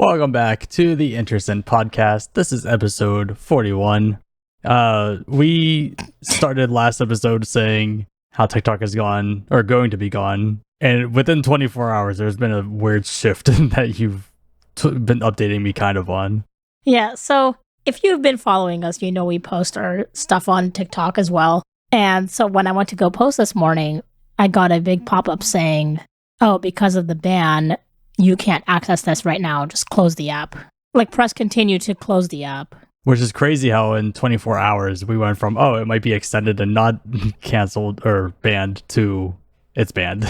Welcome back to the Intersint podcast. This is episode 41. We started last episode saying how TikTok is gone or going to be gone. And within 24 hours, there's been a weird shift that you've been updating me kind of on. Yeah, so if you've been following us, you know we post our stuff on TikTok as well. And so when I went to go post this morning, I got a big pop-up saying, oh, because of the ban, you can't access this right now. Just close the app. Like, press continue to close the app. Which is crazy how in 24 hours we went from, oh, it might be extended and not canceled or banned to it's banned.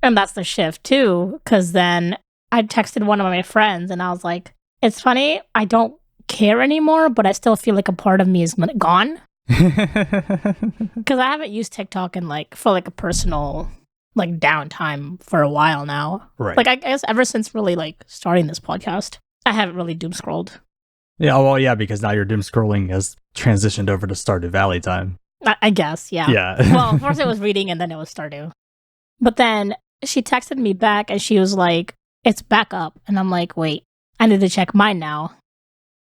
And that's the shift too, because then I texted one of my friends and I was like, it's funny, I don't care anymore, but I still feel like a part of me is gone. Because I haven't used TikTok in for a personal downtime for a while now. Right. I guess ever since really starting this podcast, I haven't really doom scrolled. Yeah, well, yeah, because now your doom scrolling has transitioned over to Stardew Valley time. I guess, yeah. Yeah. Well, first it was reading and then it was Stardew. But then she texted me back and she was like, it's back up. And I'm like, wait, I need to check mine now.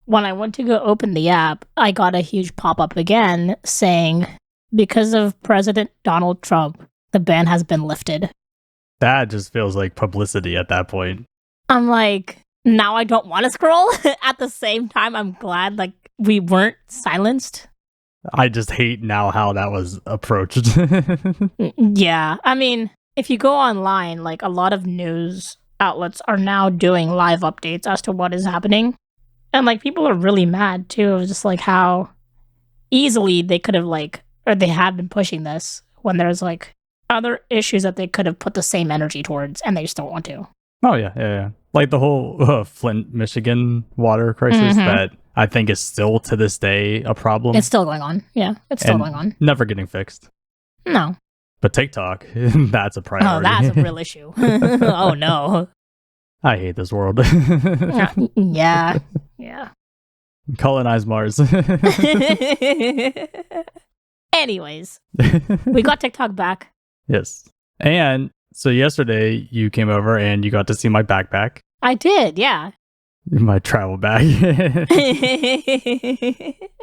When I went to go open the app, I got a huge pop-up again saying, because of President Donald Trump, the ban has been lifted. That just feels like publicity at that point. I'm like, now I don't want to scroll. At the same time, I'm glad we weren't silenced. I just hate now how that was approached. Yeah. I mean, if you go online, a lot of news outlets are now doing live updates as to what is happening. And people are really mad too of just how easily they could have or they have been pushing this when there's other issues that they could have put the same energy towards and they just don't want to. Oh, yeah. Like the whole Flint, Michigan water crisis that I think is still to this day a problem. It's still going on. Yeah, it's still going on. Never getting fixed. No. But TikTok, that's a priority. Oh, that's a real issue. Oh, no. I hate this world. Yeah. Colonize Mars. Anyways, we got TikTok back. Yes. And so yesterday you came over and you got to see my backpack. I did, yeah. My travel bag.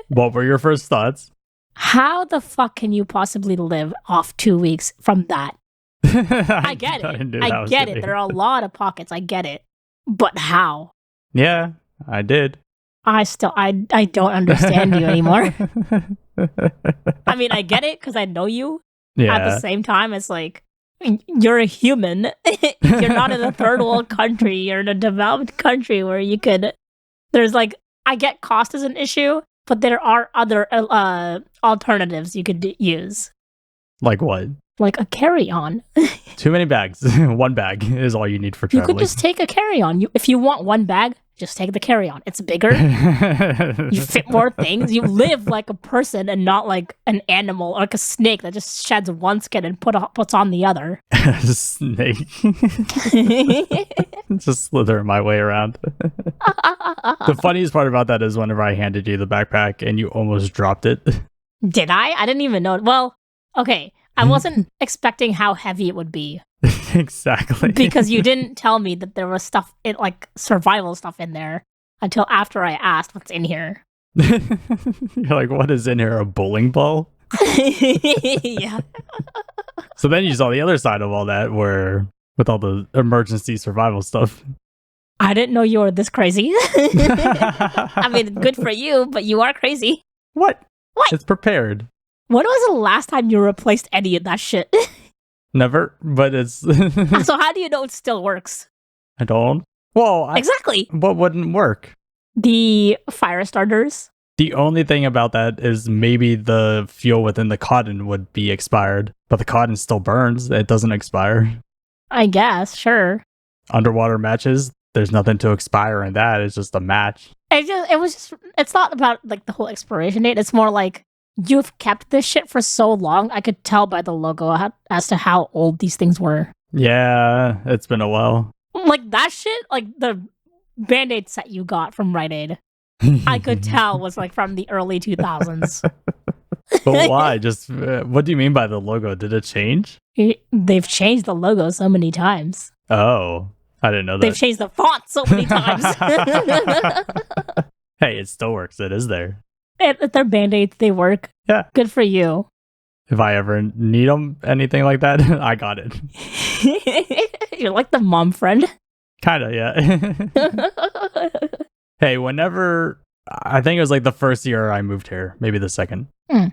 What were your first thoughts? How the fuck can you possibly live off 2 weeks from that? I get it. I get it. There are a lot of pockets. I get it. But how? Yeah, I did. I don't understand you anymore. I mean, I get it because I know you. Yeah. At the same time, it's you're a human. You're not in a third world country. You're in a developed country where you could. There's I get cost as an issue, but there are other alternatives you could use. Like what? Like a carry-on. Too many bags. One bag is all you need for traveling. You could just take a carry-on. If you want one bag, just take the carry-on. It's bigger. You fit more things. You live like a person and not like an animal or like a snake that just sheds one skin and puts on the other. Snake. Just slither my way around. The funniest part about that is whenever I handed you the backpack and you almost dropped it. Did I? I didn't even know. Well, okay. I wasn't expecting how heavy it would be. Exactly. Because you didn't tell me that there was stuff, survival stuff in there until after I asked what's in here. You're like, what is in here? A bowling ball? Yeah. So then you saw the other side of all that where with all the emergency survival stuff. I didn't know you were this crazy. I mean, good for you, but you are crazy. What? What? It's prepared. When was the last time you replaced any of that shit? Never, but it's... So how do you know it still works? I don't. Well, exactly. What wouldn't work? The fire starters. The only thing about that is maybe the fuel within the cotton would be expired, but the cotton still burns. It doesn't expire. I guess, sure. Underwater matches, there's nothing to expire in that. It's just a match. It's not about the whole expiration date. It's more like, you've kept this shit for so long. I could tell by the logo as to how old these things were. Yeah, it's been a while. That shit, the Band-Aid set you got from Rite Aid, I could tell was from the early 2000s. But why? Just what do you mean by the logo? Did it change? They've changed the logo so many times. Oh, I didn't know They've that. changed the font so many times. Hey, it still works. It is there. If they're Band-Aids, they work. Yeah. Good for you. If I ever need them, anything like that, I got it. You're like the mom friend. Kind of, yeah. Hey, whenever, I think it was like the first year I moved here, maybe the second,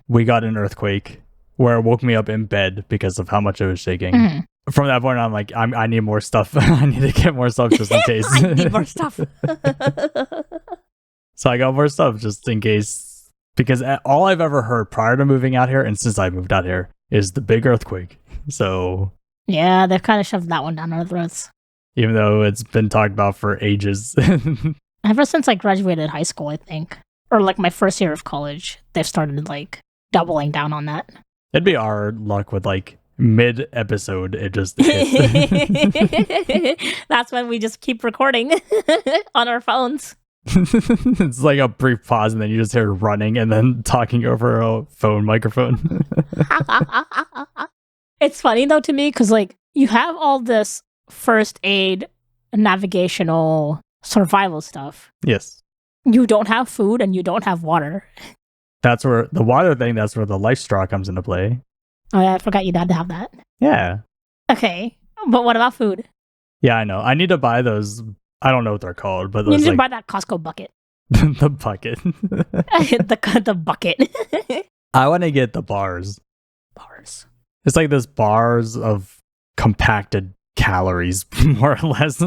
we got an earthquake where it woke me up in bed because of how much it was shaking. From that point, I'm like, I need more stuff. I need to get more stuff just in case. I need more stuff. So I got more stuff just in case. Because all I've ever heard prior to moving out here and since I moved out here is the big earthquake. So yeah, they've kind of shoved that one down our throats. Even though it's been talked about for ages. Ever since I graduated high school, I think. Or like my first year of college, they've started like doubling down on that. It'd be our luck with like mid-episode, it just hits. That's when we just keep recording on our phones. It's like a brief pause and then you just hear running and then talking over a phone microphone. It's funny though to me because like you have all this first aid, navigational, survival stuff. Yes. You don't have food and you don't have water. That's where the water thing, that's where the life straw comes into play. Oh yeah, I forgot you had to have that. Yeah. Okay, but what about food? Yeah, I know. I need to buy those. I don't know what they're called, but You those need to like buy that Costco bucket. the bucket. the bucket. I want to get the bars. Bars. It's like this bars of compacted calories, more or less.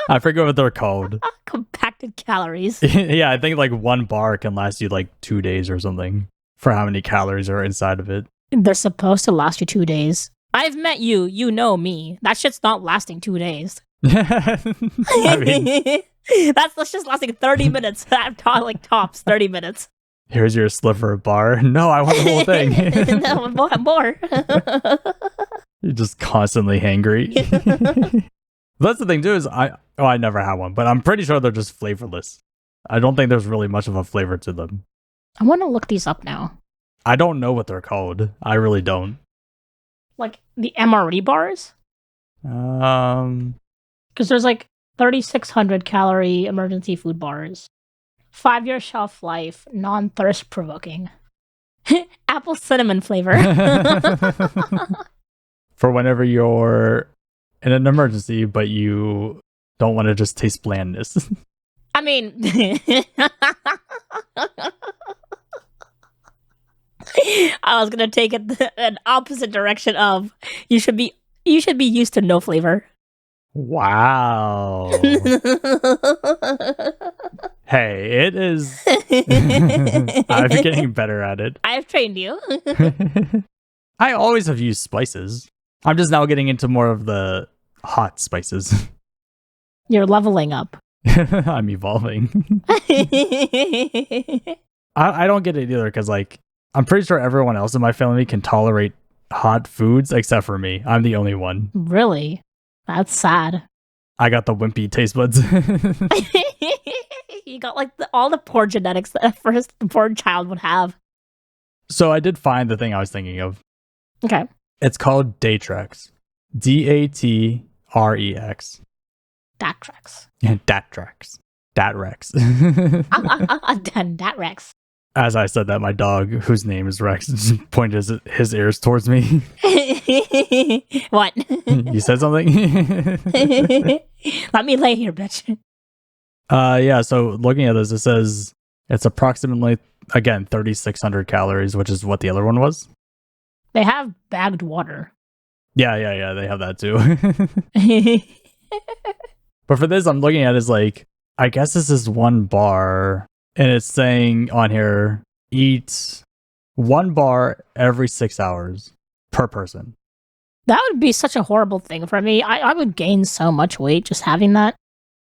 I forget what they're called. Compacted calories. Yeah, I think like one bar can last you like 2 days or something for how many calories are inside of it. They're supposed to last you 2 days. I've met you. You know me. That shit's not lasting 2 days. I mean, that's just lasting 30 minutes. Like tops 30 minutes. Here's your sliver of bar. No, I want the whole thing. No, more. You're just constantly hangry. That's the thing too, is I never had one, but I'm pretty sure they're just flavorless. I don't think there's really much of a flavor to them. I want to look these up now. I don't know what they're called. I really don't. Like the MRE bars? Because there's like 3,600 calorie emergency food bars. 5-year shelf life, non-thirst provoking. Apple cinnamon flavor. For whenever you're in an emergency, but you don't want to just taste blandness. I mean, I was gonna take it an opposite direction of you should be used to no flavor. Wow. Hey, it is. I'm getting better at it. I've trained you. I always have used spices. I'm just now getting into more of the hot spices. You're leveling up. I'm evolving. I don't get it either because, like, I'm pretty sure everyone else in my family can tolerate hot foods except for me. I'm the only one. Really? That's sad. I got the wimpy taste buds. You got like all the poor genetics that a first-born child would have. So I did find the thing I was thinking of. Okay. It's called Datrex. Datrex. Datrex. Datrex. Datrex. Datrex. As I said that, my dog, whose name is Rex, just pointed his ears towards me. What? You said something? Let me lay here, bitch. Yeah, so looking at this, it says it's approximately, again, 3,600 calories, which is what the other one was. They have bagged water. Yeah, they have that too. But for this, I'm looking at it as like, I guess this is one bar, and it's saying on here, eat 1 bar every 6 hours per person. That would be such a horrible thing for me. I would gain so much weight just having that.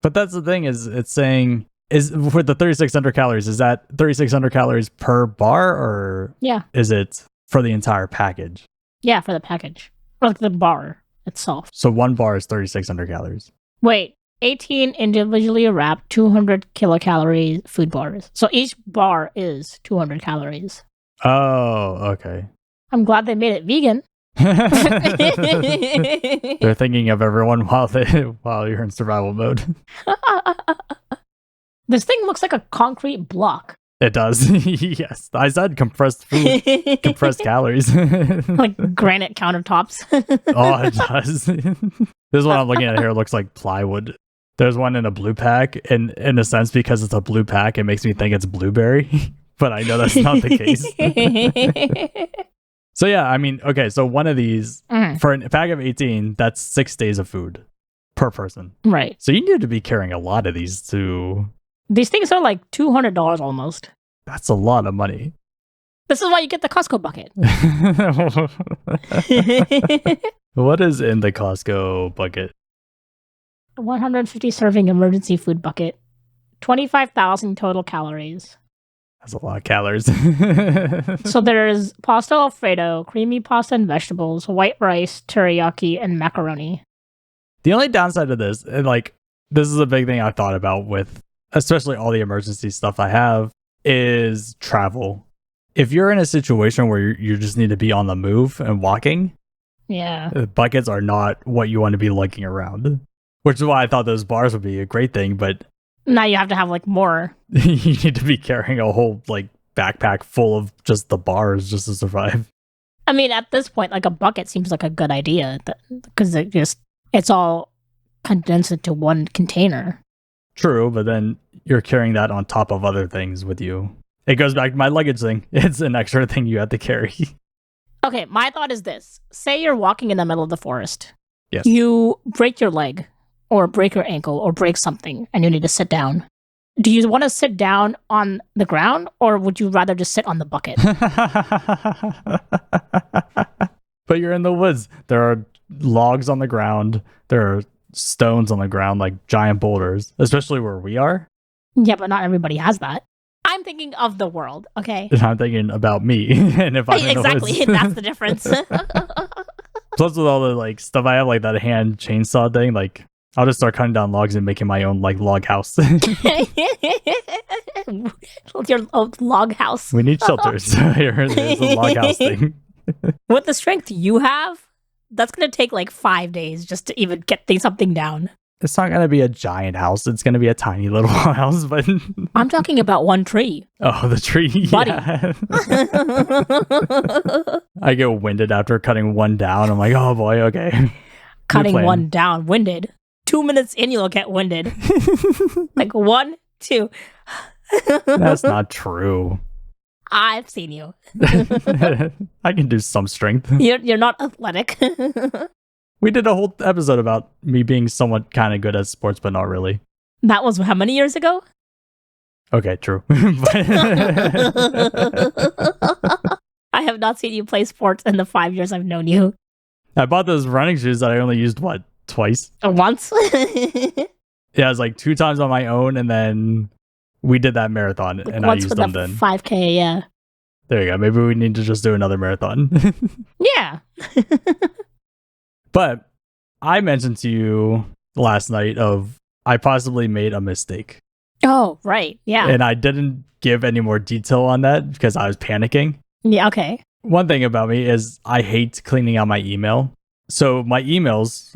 But that's the thing, is it's saying, is with the 3,600 calories, is that 3,600 calories per bar, or Yeah. is it for the entire package? Yeah, for the package. Or like the bar itself. So 1 bar is 3,600 calories. Wait, 18 individually wrapped 200 kilocalorie food bars. So each bar is 200 calories. Oh, okay. I'm glad they made it vegan. They're thinking of everyone while you're in survival mode. This thing looks like a concrete block. It does. Yes. I said compressed food, compressed calories. Like granite countertops. Oh, it does. This one I'm looking at here looks like plywood. There's one in a blue pack, and in a sense, because it's a blue pack, it makes me think it's blueberry, but I know that's not the case. So yeah, I mean, okay, so one of these, for a pack of 18, that's 6 days of food per person. Right. So you need to be carrying a lot of these to... These things are like $200 almost. That's a lot of money. This is why you get the Costco bucket. What is in the Costco bucket? 150 serving emergency food bucket. 25,000 total calories. That's a lot of calories. So there's pasta alfredo, creamy pasta and vegetables, white rice, teriyaki, and macaroni. The only downside of this, and like, this is a big thing I thought about with, especially all the emergency stuff I have, is travel. If you're in a situation where you just need to be on the move and walking, yeah, buckets are not what you want to be lugging around. Which is why I thought those bars would be a great thing, but now you have to have like more. You need to be carrying a whole like backpack full of just the bars just to survive. I mean, at this point, like a bucket seems like a good idea because it's all condensed into one container. True, but then you're carrying that on top of other things with you. It goes back to my luggage thing. It's an extra thing you have to carry. Okay, my thought is this. Say you're walking in the middle of the forest. Yes. You break your leg or break your ankle or break something and you need to sit down. Do you want to sit down on the ground or would you rather just sit on the bucket? But you're in the woods. There are logs on the ground. There are stones on the ground, like giant boulders, especially where we are. Yeah, but not everybody has that. I'm thinking of the world, okay? And I'm thinking about me. And if I'm exactly, in the woods. that's the difference. Plus with all the like stuff I have, like that hand chainsaw thing, like I'll just start cutting down logs and making my own like log house. Your old log house. We need shelters. There's a log house thing. With the strength you have, that's going to take like 5 days just to even get something down. It's not going to be a giant house. It's going to be a tiny little house, but... I'm talking about one tree. Oh, the tree. Buddy. Yeah. I get winded after cutting one down. I'm like, oh boy, okay. Cutting one down, winded. 2 minutes in, you'll get winded. Like 1, 2. That's not true. I've seen you. I can do some strength. You're not athletic. We did a whole episode about me being somewhat kind of good at sports, but not really. That was how many years ago? Okay, true. I have not seen you play sports in the 5 years I've known you. I bought those running shoes that I only used, what, twice? Once? Yeah, it was like 2 times on my own, and then we did that marathon, like and I used them then. 5K, yeah. There you go. Maybe we need to just do another marathon. Yeah. But I mentioned to you last night of I possibly made a mistake. Oh, right. Yeah. And I didn't give any more detail on that because I was panicking. Yeah, okay. One thing about me is I hate cleaning out my email. So my emails,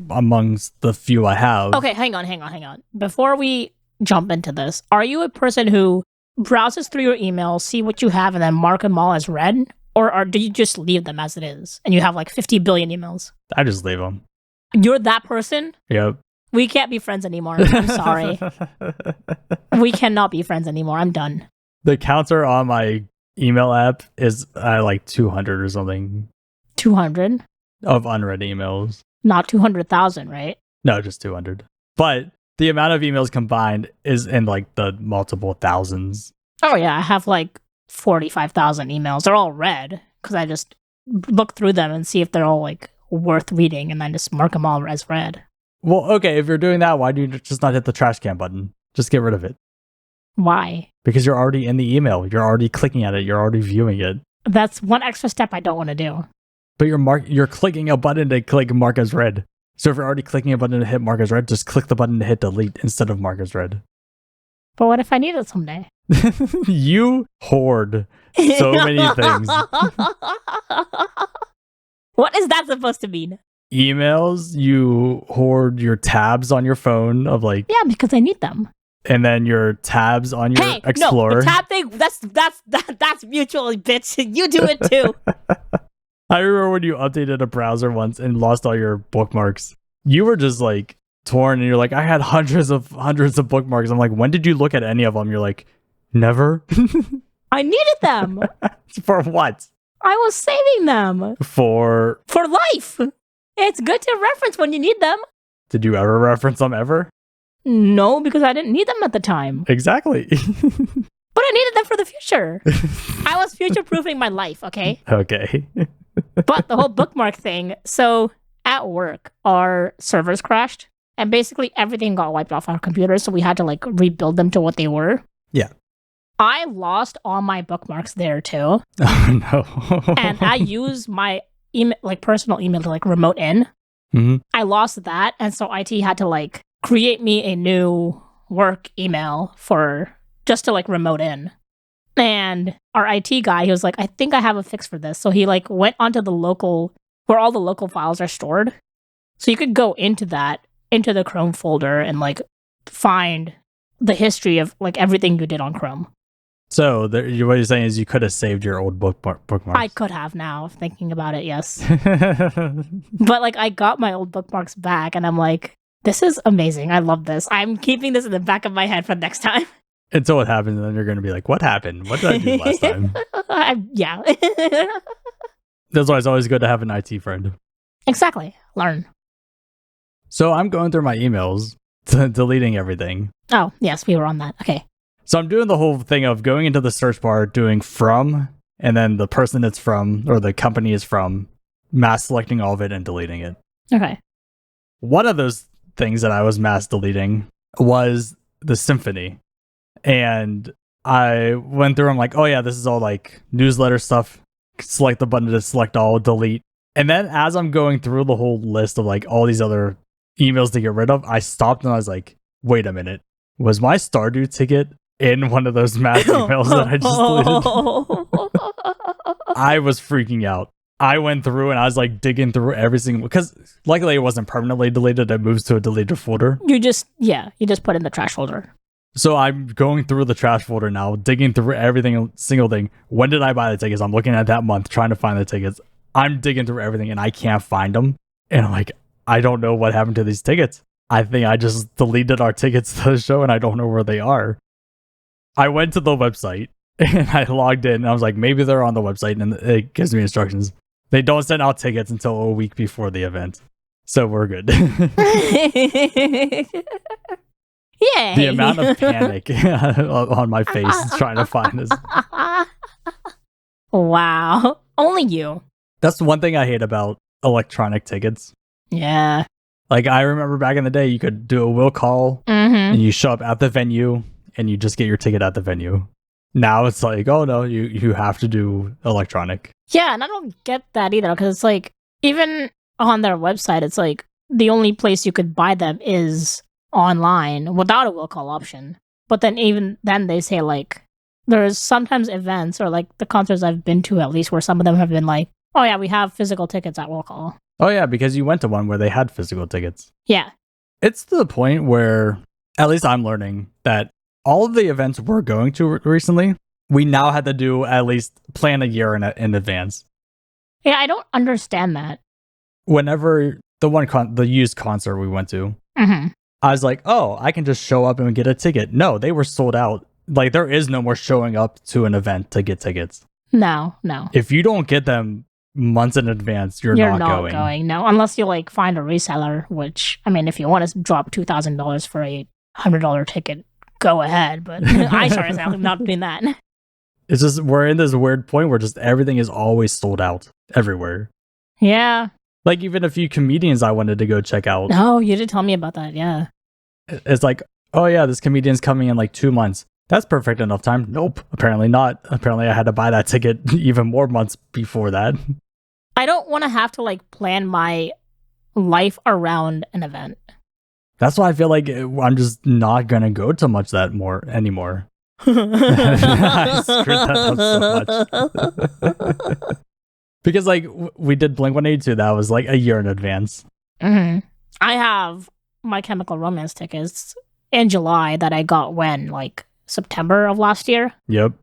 amongst the few I have... Okay, hang on. Before we jump into this, are you a person who browses through your emails, see what you have, and then mark them all as read? Or do you just leave them as it is? And you have like 50 billion emails? I just leave them. You're that person? Yep. We can't be friends anymore. I'm sorry. We cannot be friends anymore. I'm done. The counter on my email app is like 200 or something. 200? Of unread emails. Not 200,000, right? No, just 200. But the amount of emails combined is in like the multiple thousands. Oh yeah, I have like 45,000 emails. They're all read because I just look through them and see if they're all like worth reading and then just mark them all as read. Well, okay, if you're doing that, why do you just not hit the trash can button? Just get rid of it. Why? Because you're already in the email. You're already clicking at it. You're already viewing it. That's one extra step I don't want to do. But you're clicking a button to click mark as read. So if you're already clicking a button to hit mark as read, just click the button to hit delete instead of mark as read. But what if I need it someday? You hoard so many things. What is that supposed to mean? Emails, you hoard your tabs on your phone of like, Yeah, because I need them. and then your tabs on your Hey, Explorer. no, the tab thing, that's mutual, bitch. You do it too. I remember when you updated a browser once and lost all your bookmarks. You were just like torn, and you're like, I had hundreds of bookmarks. I'm like, when did you look at any of them? You're like, never. I needed them. For what? I was saving them For life. It's good to reference when you need them. did you ever reference them ever? No, because I didn't need them at the time. Exactly. But I needed them for the future. I was future-proofing my life, okay? Okay. But the whole bookmark thing, so at work, our servers crashed, and basically everything got wiped off our computers, so we had to like rebuild them to what they were. Yeah. I lost all my bookmarks there too. Oh no. And I use my email, like personal email to like remote in. Mm-hmm. I lost that, and so IT had to like create me a new work email for just to like remote in. And our IT guy, he was like, I think I have a fix for this. So he like went onto the local, where all the local files are stored. So you could go into that, into the Chrome folder and like find the history of like everything you did on Chrome. So what you're saying is you could have saved your old bookmarks. I could have now, thinking about it, yes. But like I got my old bookmarks back and I'm like, this is amazing. I love this. I'm keeping this in the back of my head for next time. Until it happens, and then you're going to be like, what happened? What did I do last time? Yeah. That's why it's always good to have an IT friend. Exactly. Learn. So I'm going through my emails, deleting everything. Oh, yes, we were on that. Okay. So I'm doing the whole thing of going into the search bar, doing from, and then the person it's from, or the company is from, mass selecting all of it and deleting it. Okay. One of those things that I was mass deleting was the symphony. And I went through, I'm like, oh yeah, this is all like newsletter stuff. Select the button to select all, delete. And then as I'm going through the whole list of like all these other emails to get rid of, I stopped and I was like, wait a minute. Was my Stardew ticket in one of those mass emails that I just deleted? I was freaking out. I went through and I was like digging through every single, because luckily it wasn't permanently deleted. It moves to a deleted folder. You just put it in the trash folder. So I'm going through the trash folder now, digging through everything, single thing. When did I buy the tickets? I'm looking at that month, trying to find the tickets. I'm digging through everything and I can't find them. And I'm like, I don't know what happened to these tickets. I think I just deleted our tickets to the show and I don't know where they are. I went to the website and I logged in and I was like, maybe they're on the website, and it gives me instructions. They don't send out tickets until a week before the event. So we're good. Yay. The amount of panic on my face trying to find this. Wow. Only you. That's one thing I hate about electronic tickets. Yeah. Like, I remember back in the day, you could do a will call and you show up at the venue and you just get your ticket at the venue. Now it's like, oh no, you have to do electronic. Yeah, and I don't get that either, because it's like, even on their website, it's like the only place you could buy them is online without a will call option. But then even then they say like there's sometimes events or like the concerts I've been to, at least, where some of them have been like, oh yeah, we have physical tickets at will call. Oh yeah, because you went to one where they had physical tickets. Yeah. It's to the point where, at least I'm learning, that all of the events we're going to recently, we now had to do at least plan a year in advance. Yeah, I don't understand that. Whenever the used concert we went to, I was like, oh, I can just show up and get a ticket. No, they were sold out. Like, there is no more showing up to an event to get tickets. No. If you don't get them months in advance, you're not going. No, unless you like find a reseller, which, I mean, if you want to drop $2,000 for a $100 ticket, go ahead. But I sure as hell am not doing that. It's just, we're in this weird point where just everything is always sold out everywhere. Yeah. Like, even a few comedians I wanted to go check out. Oh, you did tell me about that, yeah. It's like, oh yeah, this comedian's coming in like 2 months. That's perfect enough time. Nope, apparently not. Apparently I had to buy that ticket even more months before that. I don't want to have to like plan my life around an event. That's why I feel like I'm just not going to go to much that more anymore. I screwed that up so much. Because like we did Blink-182, that was like a year in advance. I have My Chemical Romance tickets in July that I got like September of last year. Yep.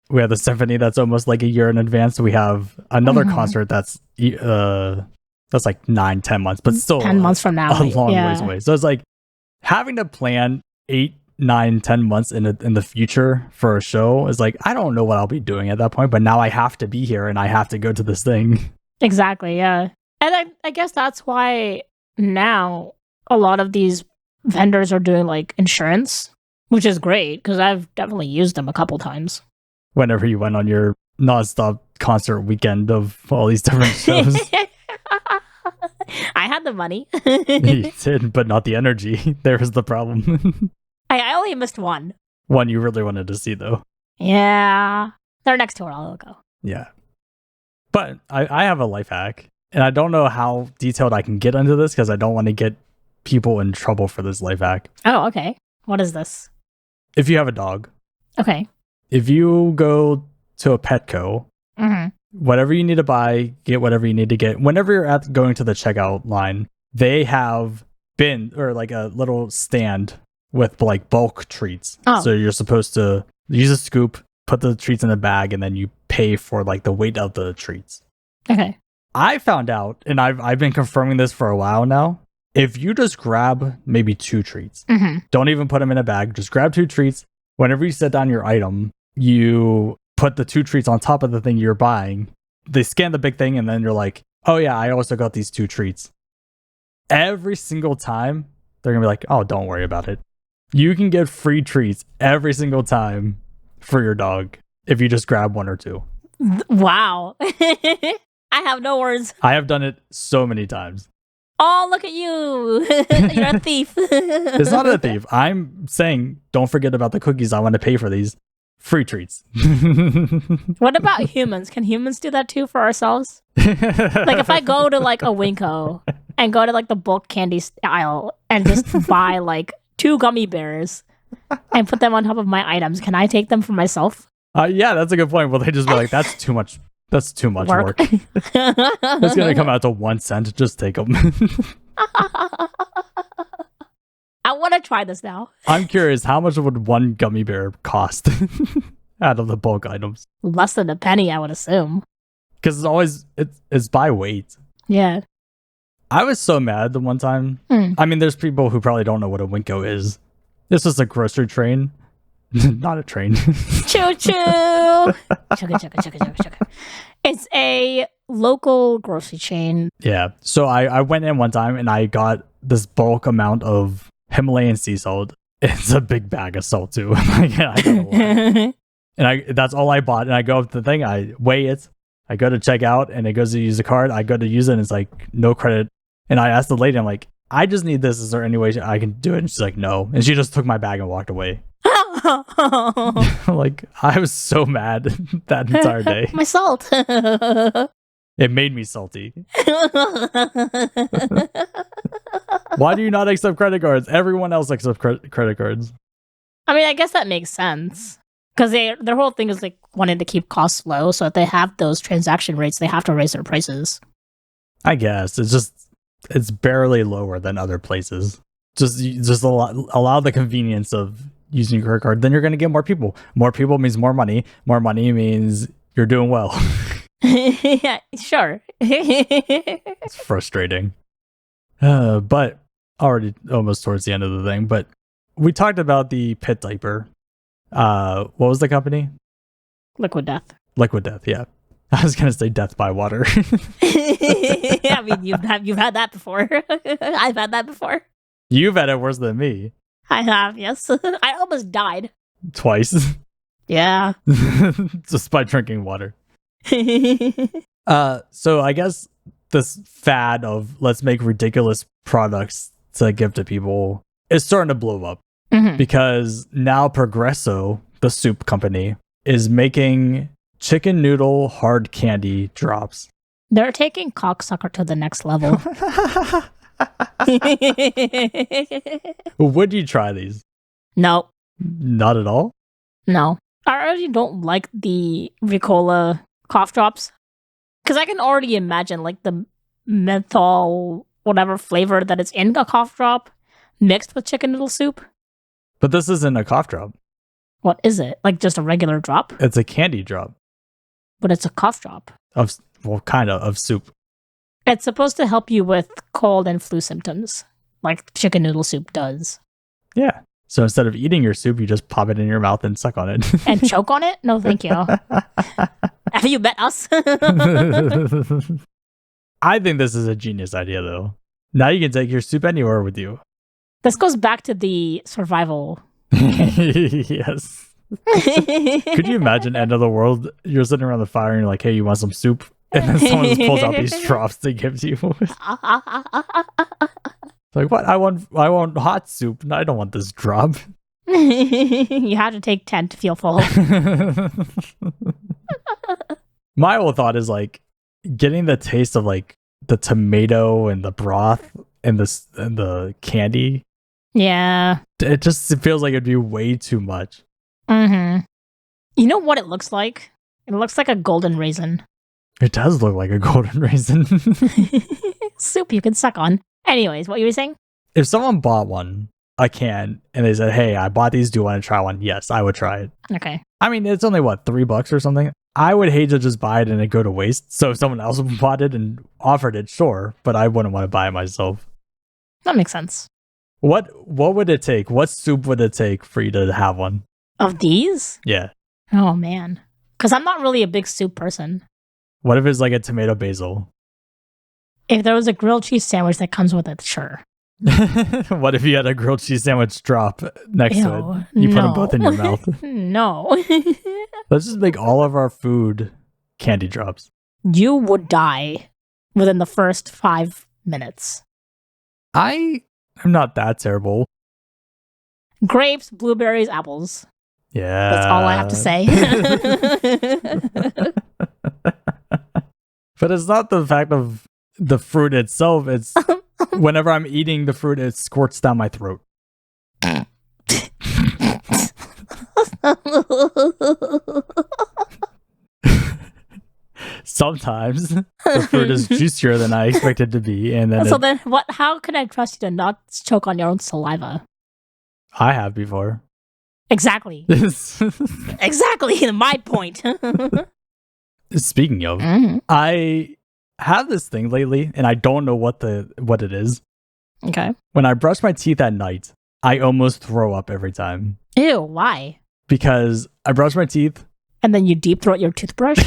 We have the symphony that's almost like a year in advance. We have another concert that's like 9-10 months, but still 10 months from now. a long ways away. So it's like having to plan 8-9-10 months in the future for a show is like, I don't know what I'll be doing at that point, but now I have to be here and I have to go to this thing. Exactly, yeah. And I guess that's why now a lot of these vendors are doing like insurance, which is great because I've definitely used them a couple times. Whenever you went on your nonstop concert weekend of all these different shows. I had the money. You did, but not the energy. There was the problem. I only missed one. One you really wanted to see, though. Yeah. Their next tour, I'll go. Yeah. But I have a life hack, and I don't know how detailed I can get into this because I don't want to get people in trouble for this life hack. Oh, okay. What is this? If you have a dog. Okay. If you go to a Petco, whatever you need to buy, get whatever you need to get. Whenever you're going to the checkout line, they have bin or like a little stand with like bulk treats. Oh. So you're supposed to use a scoop, put the treats in a bag, and then you pay for like the weight of the treats. Okay. I found out, and I've been confirming this for a while now. If you just grab maybe 2 treats, don't even put them in a bag, just grab 2 treats. Whenever you set down your item, you put the 2 treats on top of the thing you're buying. They scan the big thing, and then you're like, oh yeah, I also got these 2 treats. Every single time, they're going to be like, oh, don't worry about it. You can get free treats every single time for your dog if you just grab 1 or 2. Wow. I have no words. I have done it so many times. Oh, look at you. You're a thief. It's not a thief. I'm saying don't forget about the cookies. I want to pay for these free treats. What about humans? Can humans do that too for ourselves? Like if I go to like a Winko and go to like the bulk candy aisle and just buy like 2 gummy bears and put them on top of my items, can I take them for myself? Yeah, that's a good point. Well, they just be like, that's too much. That's too much work. It's going to come out to 1 cent. Just take them. I want to try this now. I'm curious, how much would 1 gummy bear cost out of the bulk items? Less than a penny, I would assume. Because it's by weight. Yeah. I was so mad the one time. I mean, there's people who probably don't know what a Winko is. This is a grocery train. Not a train. Choo choo. Chugga chugga chugga chugga chugga. It's a local grocery chain. Yeah. So I went in one time and I got this bulk amount of Himalayan sea salt. It's a big bag of salt too. I don't know why. And that's all I bought. And I go up to the thing, I weigh it, I go to check out, and it goes to use the card. I go to use it and it's like no credit. And I asked the lady, I'm like, I just need this. Is there any way I can do it? And she's like, no. And she just took my bag and walked away. Like, I was so mad that entire day. My salt. It made me salty. Why do you not accept credit cards? Everyone else accepts credit cards. I mean, I guess that makes sense. Because their whole thing is like wanting to keep costs low. So if they have those transaction rates, they have to raise their prices. I guess. It's barely lower than other places. Just allow the convenience of using your credit card, then you're going to get more people. More people means more money. More money means you're doing well. Yeah, sure. It's frustrating. But already almost towards the end of the thing. But we talked about the pit diaper. What was the company? Liquid Death. Liquid Death, yeah. I was going to say death by water. I mean, you've had that before. I've had that before. You've had it worse than me. I have, yes. I almost died. Twice. Yeah. Just by drinking water. So I guess this fad of let's make ridiculous products to give to people is starting to blow up. Because now Progresso, the soup company, is making chicken noodle hard candy drops. They're taking cocksucker to the next level. Would you try these? No. Not at all? No. I already don't like the Ricola cough drops. Because I can already imagine like the menthol, whatever flavor that is in a cough drop mixed with chicken noodle soup. But this isn't a cough drop. What is it? Like just a regular drop? It's a candy drop. But it's a cough drop. Kind of soup. It's supposed to help you with cold and flu symptoms, like chicken noodle soup does. Yeah. So instead of eating your soup, you just pop it in your mouth and suck on it. And choke on it? No, thank you. Have you met us? I think this is a genius idea, though. Now you can take your soup anywhere with you. This goes back to the survival. Yes. Could you imagine end of the world? You're sitting around the fire and you're like, hey, you want some soup? And then someone just pulls out these drops they give you. Like, what? I want hot soup. No, I don't want this drop. You have to take 10 to feel full. My whole thought is like getting the taste of like the tomato and the broth and the candy. Yeah. It just feels like it'd be way too much. Mm-hmm. You know what it looks like? It looks like a golden raisin. It does look like a golden raisin. Soup you can suck on. Anyways, what you were saying? If someone bought a can, and they said, hey, I bought these, do you want to try one? Yes, I would try it. Okay. I mean, it's only, what, $3 or something? I would hate to just buy it and it go to waste. So if someone else bought it and offered it, sure, but I wouldn't want to buy it myself. That makes sense. What would it take? What soup would it take for you to have one? Of these? Yeah. Oh, man. Because I'm not really a big soup person. What if it's like a tomato basil? If there was a grilled cheese sandwich that comes with it, sure. What if you had a grilled cheese sandwich drop next to it? You put them both in your mouth. No. Let's just make all of our food candy drops. You would die within the first 5 minutes. I'm not that terrible. Grapes, blueberries, apples. Yeah. That's all I have to say. But it's not the fact of the fruit itself. It's whenever I'm eating the fruit, it squirts down my throat. Sometimes the fruit is juicier than I expected to be, and then then what? How can I trust you to not choke on your own saliva? I have before. Exactly. Exactly. My point. Speaking of, I have this thing lately, and I don't know what it is. Okay. When I brush my teeth at night, I almost throw up every time. Ew, why? Because I brush my teeth. And then you deep throat your toothbrush?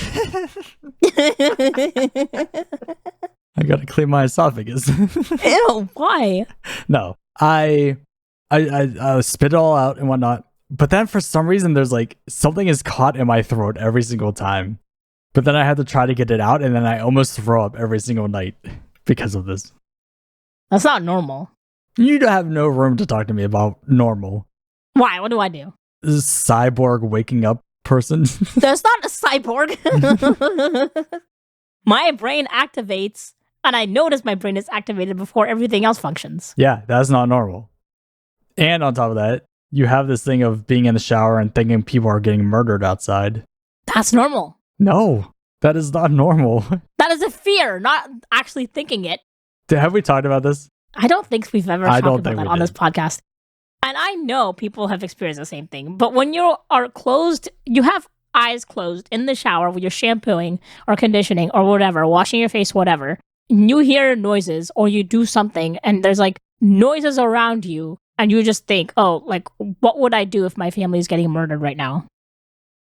I gotta clean my esophagus. Ew, why? No, I spit it all out and whatnot. But then for some reason, there's like something is caught in my throat every single time. But then I have to try to get it out, and then I almost throw up every single night because of this. That's not normal. You have no room to talk to me about normal. Why? What do I do? This cyborg waking up person. There's not a cyborg. My brain activates, and I notice my brain is activated before everything else functions. Yeah, that's not normal. And on top of that, you have this thing of being in the shower and thinking people are getting murdered outside. That's normal. No, that is not normal. That is a fear, not actually thinking it. Have we talked about this? I don't think we've ever talked about that on this podcast. And I know people have experienced the same thing. But when you are closed, you have eyes closed in the shower when you're shampooing or conditioning or whatever, washing your face, whatever. You hear noises or you do something and there's like noises around you. And you just think, oh, like, what would I do if my family is getting murdered right now?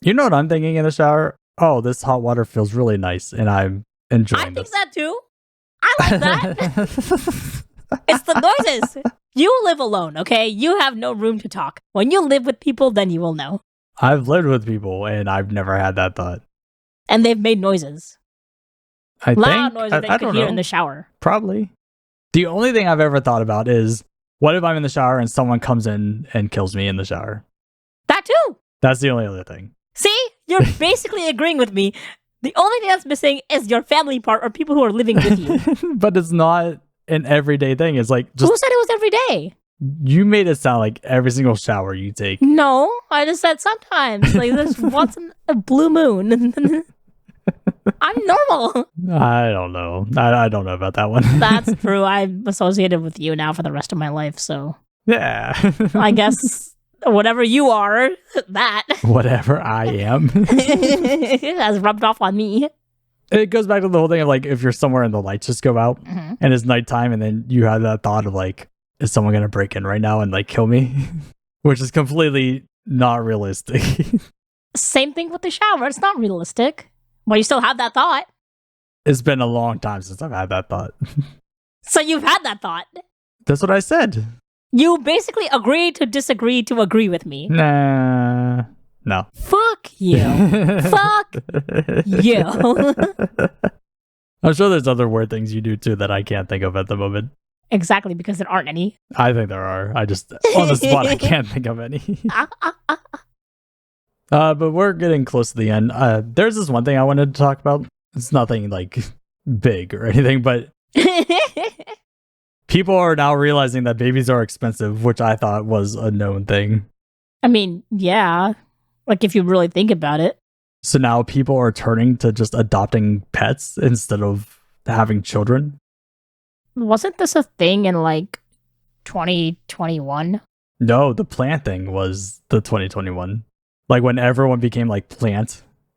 You know what I'm thinking in the shower? Oh, this hot water feels really nice, and I'm enjoying this. I think that too. I like that. It's the noises. You live alone, okay? You have no room to talk. When you live with people, then you will know. I've lived with people, and I've never had that thought. And they've made noises. Loud noises that you could hear in the shower. Probably. The only thing I've ever thought about is, what if I'm in the shower and someone comes in and kills me in the shower? That too. That's the only other thing. See? You're basically agreeing with me. The only thing that's missing is your family part or people who are living with you. But it's not an everyday thing. It's like just... Who said it was every day? You made it sound like every single shower you take. No, I just said sometimes. Like this once in a blue moon. I'm normal. I don't know. I don't know about that one. That's true. I'm associated with you now for the rest of my life, so Yeah. I guess whatever you are, that Whatever I am. has rubbed off on me. It goes back to the whole thing of like, if you're somewhere and the lights just go out Mhm. and it's nighttime and then you have that thought of like, is someone going to break in right now and like kill me? Which is completely not realistic. Same thing with the shower. It's not realistic. But you still have that thought. It's been a long time since I've had that thought. So you've had that thought. That's what I said. You basically agreed to disagree to agree with me. Nah. No. Fuck you. Fuck you. I'm sure there's other weird things you do too that I can't think of at the moment. Exactly, because there aren't any. I think there are. I just, on the spot, I can't think of any. But we're getting close to the end. There's this one thing I wanted to talk about. It's nothing like big or anything, but people are now realizing that babies are expensive, which I thought was a known thing. I mean, yeah. Like, if you really think about it. So now people are turning to just adopting pets instead of having children. Wasn't this a thing in, like, 2021? No, the plant thing was the 2021. Like when everyone became like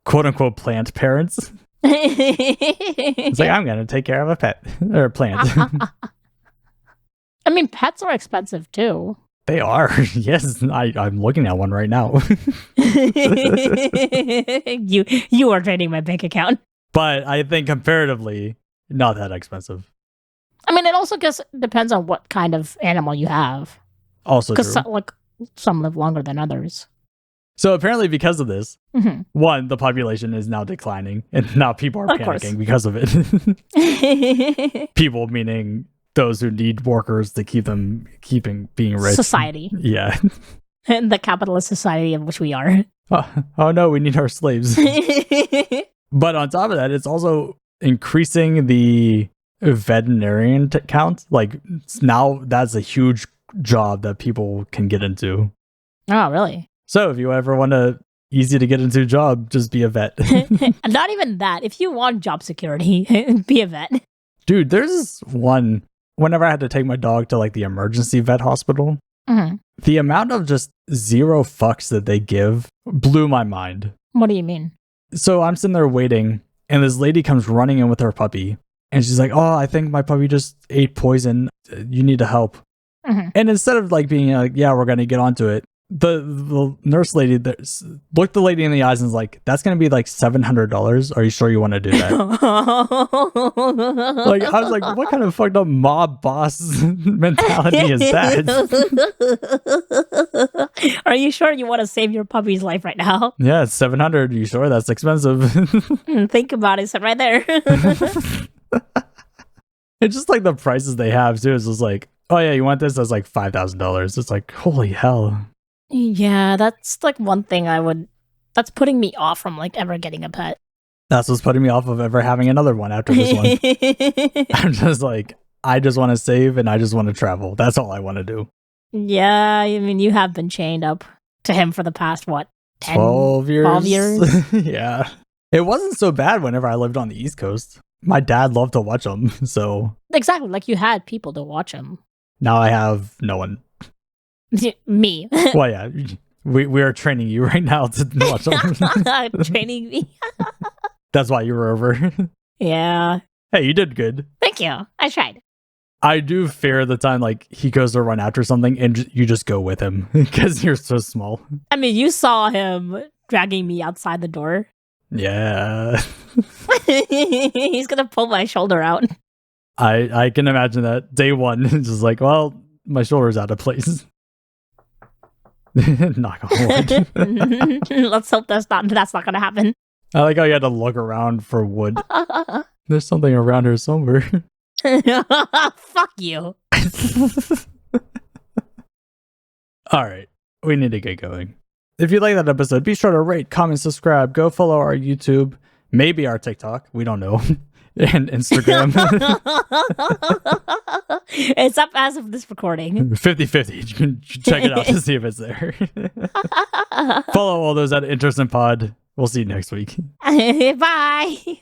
quote unquote plant parents. It's like, I'm going to take care of a pet or a plant. I mean, pets are expensive too. They are. Yes, I'm looking at one right now. You are draining my bank account. But I think comparatively, not that expensive. I mean, it also depends on what kind of animal you have. Also true. Because some live longer than others. So apparently because of this, Mhm. one, the population is now declining and now people are Of course. panicking because of it. People meaning those who need workers to keep them being rich. Society. Yeah. The capitalist society of which we are. Oh no, we need our slaves. But on top of that, it's also increasing the veterinarian count. Like now that's a huge job that people can get into. Oh, really? So if you ever want a easy to get into job, just be a vet. Not even that. If you want job security, be a vet. Dude, there's this one, whenever I had to take my dog to like the emergency vet hospital, the amount of just zero fucks that they give blew my mind. What do you mean? So I'm sitting there waiting and this lady comes running in with her puppy and she's like, oh, I think my puppy just ate poison. You need to help. And instead of like being like, yeah, we're going to get onto it, the nurse lady looked the lady in the eyes and was like, that's going to be like $700. Are you sure you want to do that? Like, I was like, what kind of fucked up mob boss mentality is that? Are you sure you want to save your puppy's life right now? Yeah, it's $700. You sure? That's expensive. Think about it. It's right there. It's just like the prices they have too. It's just like, oh yeah, you want this? That's like $5,000. It's like, holy hell. Yeah, that's like one thing that's putting me off from like ever getting a pet. That's what's putting me off of ever having another one after this one. I'm just like, I just want to save and I just want to travel. That's all I want to do. Yeah, I mean, you have been chained up to him for the past, 12 years? 12 years? Yeah. It wasn't so bad whenever I lived on the East Coast. My dad loved to watch them, so. Exactly, like you had people to watch him. Now I have no one. Me. Well, yeah. We are training you right now to watch them. Training me. That's why you were over. Yeah. Hey, you did good. Thank you. I tried. I do fear the time like he goes to run after something and you just go with him because you're so small. I mean, you saw him dragging me outside the door. Yeah. He's gonna pull my shoulder out. I can imagine that. Day one, it's just like, well, my shoulder's out of place. Knock on wood. Let's hope that's not gonna happen. I like how you had to look around for wood. There's something around here somewhere. Fuck you. All right, we need to get going. If you like that episode, be sure to rate, comment, subscribe. Go follow our YouTube, maybe our TikTok. We don't know. And Instagram. It's up as of this recording. 50-50. You can check it out to see if it's there. Follow all those at Intersint Pod. We'll see you next week. Bye.